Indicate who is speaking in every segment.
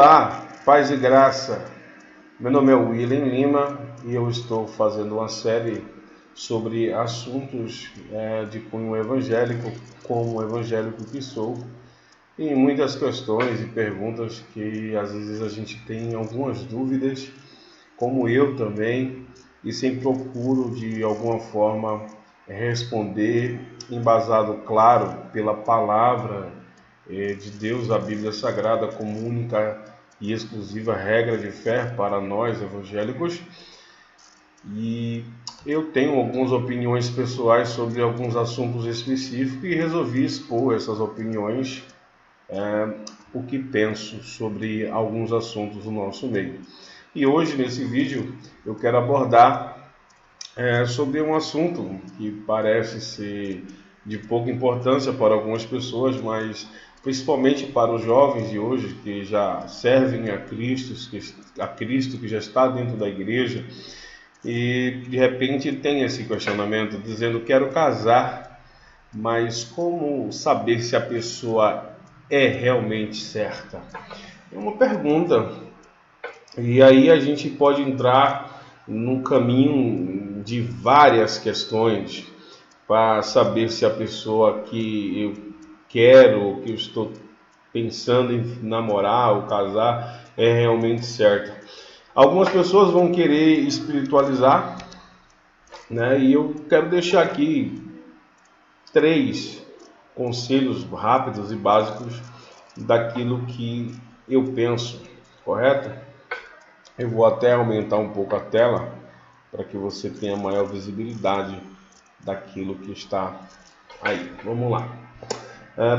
Speaker 1: Olá, paz e graça. Meu nome é William Lima e eu estou fazendo uma série sobre assuntos de cunho evangélico, como evangélico que sou, e muitas questões e perguntas que às vezes a gente tem algumas dúvidas, como eu também, e sempre procuro de alguma forma responder, embasado, claro, pela palavra de Deus, a Bíblia Sagrada, como única e exclusiva regra de fé para nós evangélicos. E eu tenho algumas opiniões pessoais sobre alguns assuntos específicos e resolvi expor essas opiniões, o que penso sobre alguns assuntos do nosso meio. E hoje, nesse vídeo, eu quero abordar sobre um assunto que parece ser de pouca importância para algumas pessoas, mas principalmente para os jovens de hoje que já servem a Cristo, que já está dentro da igreja e de repente tem esse questionamento dizendo: quero casar, mas como saber se a pessoa é realmente certa? É uma pergunta, e aí a gente pode entrar num caminho de várias questões para saber se a pessoa que eu quero, que eu estou pensando em namorar ou casar, é realmente certa. Algumas pessoas vão querer espiritualizar, né? E eu quero deixar aqui 3 conselhos rápidos e básicos daquilo que eu penso, correto? Eu vou até aumentar um pouco a tela para que você tenha maior visibilidade daquilo que está aí. Vamos lá.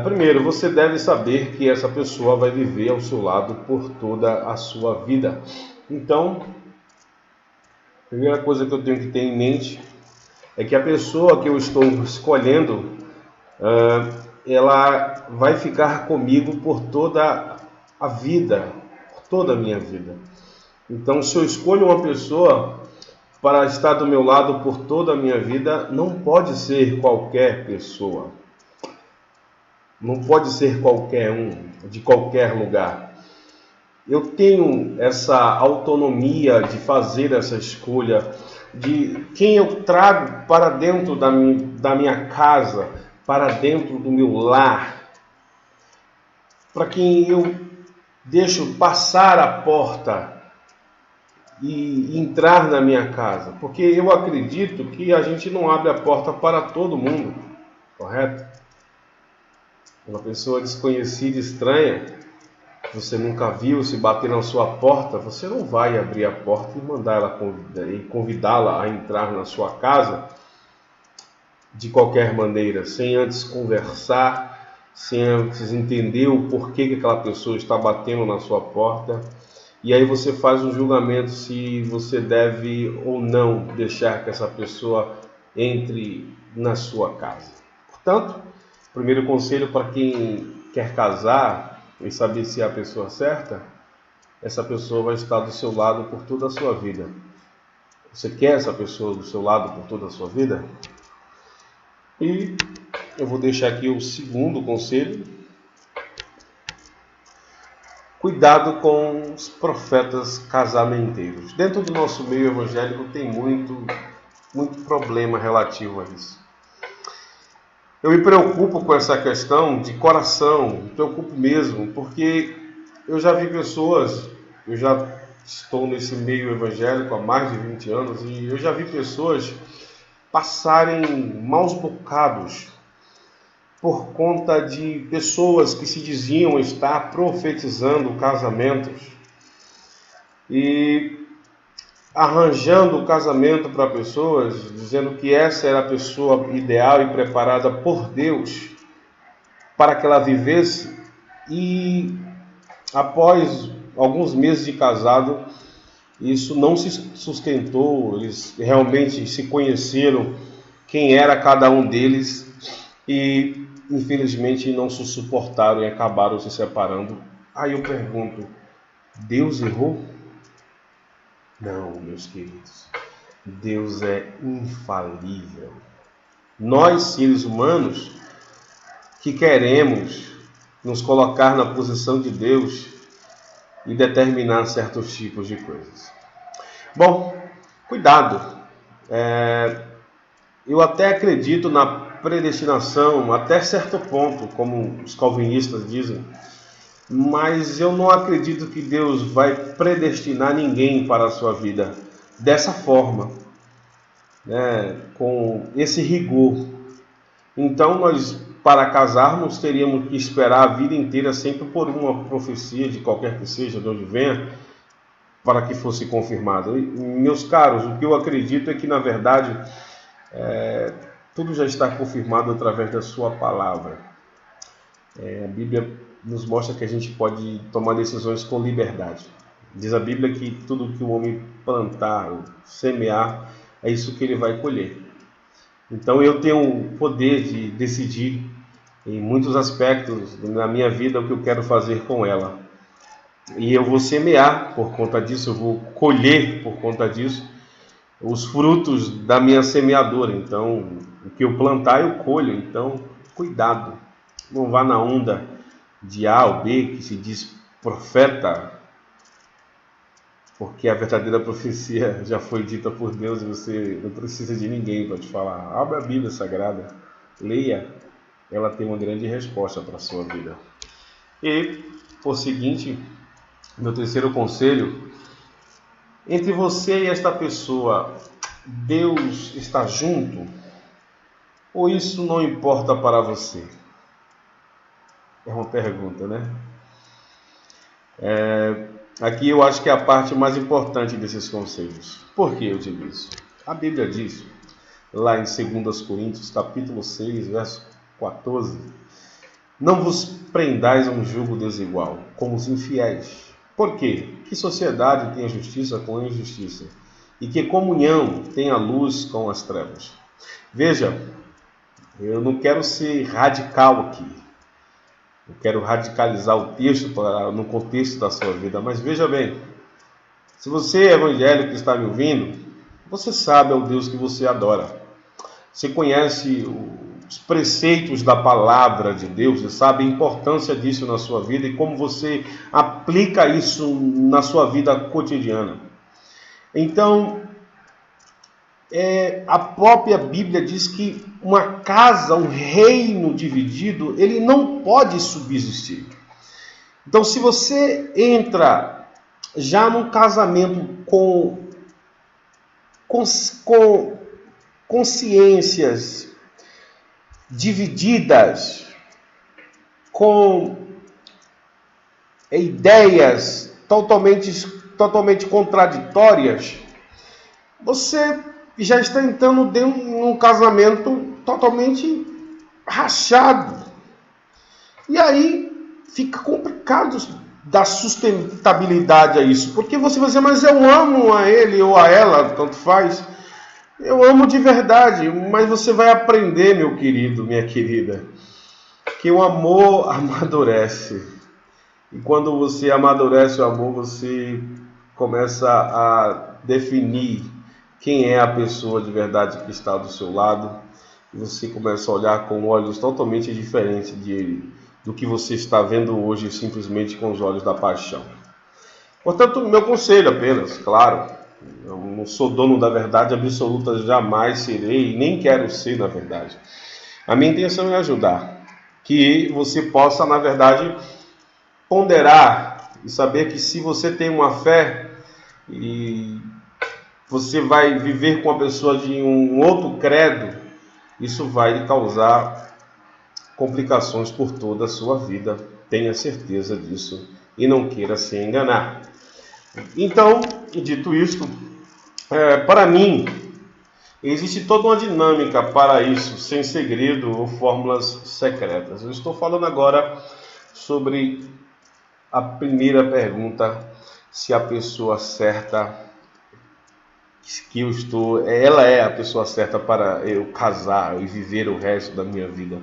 Speaker 1: Primeiro, você deve saber que essa pessoa vai viver ao seu lado por toda a sua vida. Então, a primeira coisa que eu tenho que ter em mente é que a pessoa que eu estou escolhendo, ela vai ficar comigo por toda a vida, por toda a minha vida. Então, se eu escolho uma pessoa para estar do meu lado por toda a minha vida, não pode ser qualquer pessoa. Não pode ser qualquer um, de qualquer lugar. Eu tenho essa autonomia de fazer essa escolha, de quem eu trago para dentro da minha casa, para dentro do meu lar, para quem eu deixo passar a porta e entrar na minha casa. Porque eu acredito que a gente não abre a porta para todo mundo, correto? Uma pessoa desconhecida, estranha, que você nunca viu, se bater na sua porta, você não vai abrir a porta e mandar ela convidá-la a entrar na sua casa de qualquer maneira, sem antes conversar, sem antes entender o porquê que aquela pessoa está batendo na sua porta. E aí você faz um julgamento se você deve ou não deixar que essa pessoa entre na sua casa. Portanto, primeiro conselho para quem quer casar e saber se é a pessoa certa: essa pessoa vai estar do seu lado por toda a sua vida. Você quer essa pessoa do seu lado por toda a sua vida? E eu vou deixar aqui o segundo conselho: cuidado com os profetas casamenteiros. Dentro do nosso meio evangélico tem muito problema relativo a isso. Eu me preocupo com essa questão de coração, me preocupo mesmo, porque eu já vi pessoas, eu já estou nesse meio evangélico há mais de 20 anos, e eu já vi pessoas passarem maus bocados por conta de pessoas que se diziam estar profetizando casamentos e arranjando o casamento para pessoas, dizendo que essa era a pessoa ideal e preparada por Deus para que ela vivesse, e após alguns meses de casado, isso não se sustentou. Eles realmente se conheceram, quem era cada um deles, e infelizmente não se suportaram e acabaram se separando. Aí eu pergunto: Deus errou? Não, meus queridos, Deus é infalível. Nós, seres humanos, que queremos nos colocar na posição de Deus, e determinar certos tipos de coisas. Bom, cuidado. Eu até acredito na predestinação até certo ponto, como os calvinistas dizem, mas eu não acredito que Deus vai predestinar ninguém para a sua vida dessa forma, né, com esse rigor. Então nós, para casarmos, teríamos que esperar a vida inteira sempre por uma profecia, de qualquer que seja, de onde venha, para que fosse confirmado. E, meus caros, o que eu acredito é que, na verdade, tudo já está confirmado através da sua palavra. A Bíblia nos mostra que a gente pode tomar decisões com liberdade. Diz a Bíblia que tudo que o homem plantar, semear, é isso que ele vai colher. Então eu tenho o poder de decidir em muitos aspectos na minha vida o que eu quero fazer com ela. E eu vou semear por conta disso, eu vou colher por conta disso os frutos da minha semeadora. Então, o que eu plantar, eu colho. Então, cuidado. Não vá na onda de A ou B, que se diz profeta, porque a verdadeira profecia já foi dita por Deus e você não precisa de ninguém para te falar. Abra a Bíblia Sagrada, leia, ela tem uma grande resposta para a sua vida. E, por seguinte, meu terceiro conselho: entre você e esta pessoa, Deus está junto? Ou isso não importa para você? É uma pergunta, né? Aqui eu acho que é a parte mais importante desses conselhos. Por que eu digo isso? A Bíblia diz, lá em 2 Coríntios, capítulo 6, verso 14: não vos prendais a um jugo desigual, como os infiéis. Por quê? Que sociedade tem a justiça com a injustiça? E que comunhão tem a luz com as trevas? Veja, eu não quero ser radical aqui. Eu quero radicalizar o texto no contexto da sua vida. Mas veja bem, se você é evangélico e está me ouvindo, você sabe ao Deus que você adora. Você conhece os preceitos da palavra de Deus, você sabe a importância disso na sua vida e como você aplica isso na sua vida cotidiana. Então, a própria Bíblia diz que uma casa, um reino dividido, ele não pode subsistir. Então, se você entra já num casamento com consciências divididas, com ideias totalmente contraditórias, você já está entrando dentro de um casamento totalmente rachado. E aí fica complicado dar sustentabilidade a isso, porque você vai dizer, mas eu amo a ele ou a ela, tanto faz. Eu amo de verdade, mas você vai aprender, meu querido, minha querida, que o amor amadurece. E quando você amadurece o amor, você começa a definir quem é a pessoa de verdade que está do seu lado. E você começa a olhar com olhos totalmente diferentes do que você está vendo hoje, simplesmente com os olhos da paixão. Portanto, meu conselho apenas, claro, eu não sou dono da verdade absoluta, jamais serei, nem quero ser, na verdade. A minha intenção é ajudar, que você possa, na verdade, ponderar e saber que se você tem uma fé e você vai viver com a pessoa de um outro credo, isso vai lhe causar complicações por toda a sua vida. Tenha certeza disso e não queira se enganar. Então, dito isto, para mim, existe toda uma dinâmica para isso, sem segredo ou fórmulas secretas. Eu estou falando agora sobre a primeira pergunta, se a pessoa certa que eu estou, ela é a pessoa certa para eu casar e viver o resto da minha vida.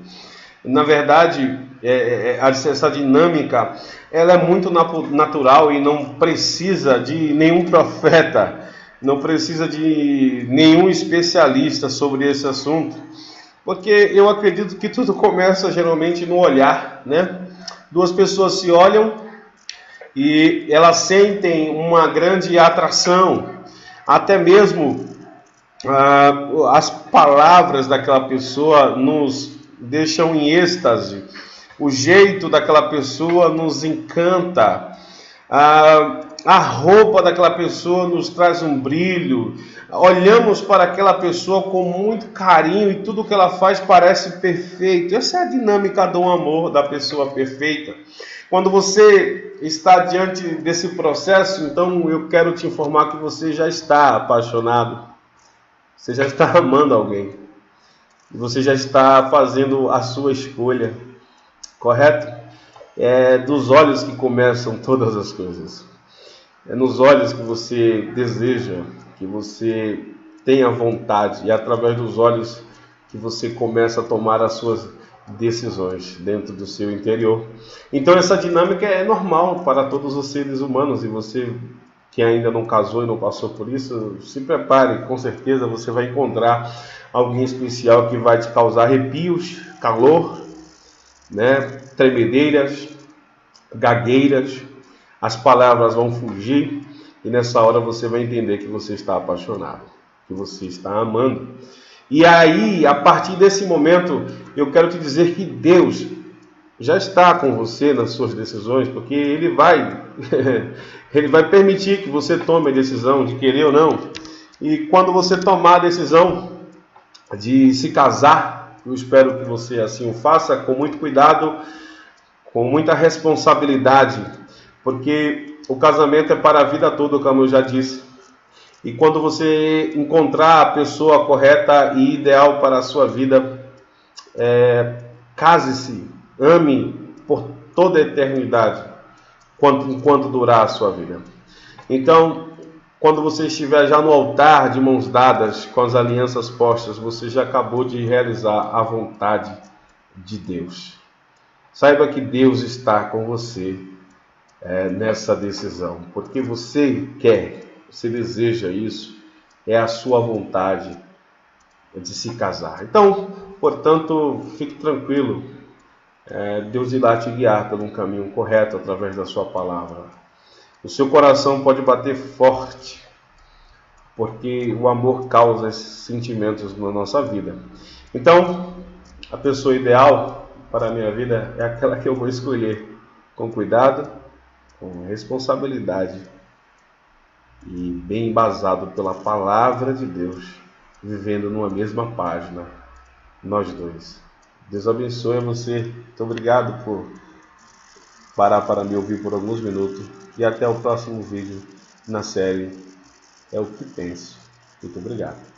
Speaker 1: Na verdade, essa dinâmica, ela é muito natural e não precisa de nenhum profeta, não precisa de nenhum especialista sobre esse assunto, porque eu acredito que tudo começa geralmente no olhar, né? Duas pessoas se olham e elas sentem uma grande atração, até mesmo as palavras daquela pessoa nos deixam em êxtase, o jeito daquela pessoa nos encanta, a roupa daquela pessoa nos traz um brilho, olhamos para aquela pessoa com muito carinho e tudo que ela faz parece perfeito. Essa é a dinâmica do amor da pessoa perfeita. Quando você está diante desse processo, então eu quero te informar que você já está apaixonado, você já está amando alguém, e você já está fazendo a sua escolha, correto? É dos olhos que começam todas as coisas. É nos olhos que você deseja, que você tenha vontade, e é através dos olhos que você começa a tomar as suas decisões dentro do seu interior. Então essa dinâmica é normal para todos os seres humanos, e você que ainda não casou e não passou por isso, se prepare, com certeza você vai encontrar alguém especial que vai te causar arrepios, calor, né? Tremedeiras, gagueiras, as palavras vão fugir, e nessa hora você vai entender que você está apaixonado, que você está amando. E aí, a partir desse momento, eu quero te dizer que Deus já está com você nas suas decisões, porque Ele vai permitir que você tome a decisão de querer ou não. E quando você tomar a decisão de se casar, eu espero que você assim o faça, com muito cuidado, com muita responsabilidade, porque o casamento é para a vida toda, como eu já disse. E quando você encontrar a pessoa correta e ideal para a sua vida, case-se, ame por toda a eternidade, enquanto durar a sua vida. Então, quando você estiver já no altar de mãos dadas, com as alianças postas, você já acabou de realizar a vontade de Deus. Saiba que Deus está com você nessa decisão, porque você quer, você deseja isso, é a sua vontade de se casar. Então, portanto, fique tranquilo, Deus irá te guiar pelo um caminho correto através da sua palavra. O seu coração pode bater forte, porque o amor causa esses sentimentos na nossa vida. Então, a pessoa ideal para a minha vida é aquela que eu vou escolher com cuidado, com responsabilidade e bem embasado pela palavra de Deus, vivendo numa mesma página, nós dois. Deus abençoe você. Muito obrigado por parar para me ouvir por alguns minutos, e até o próximo vídeo na série É o que Penso. Muito obrigado.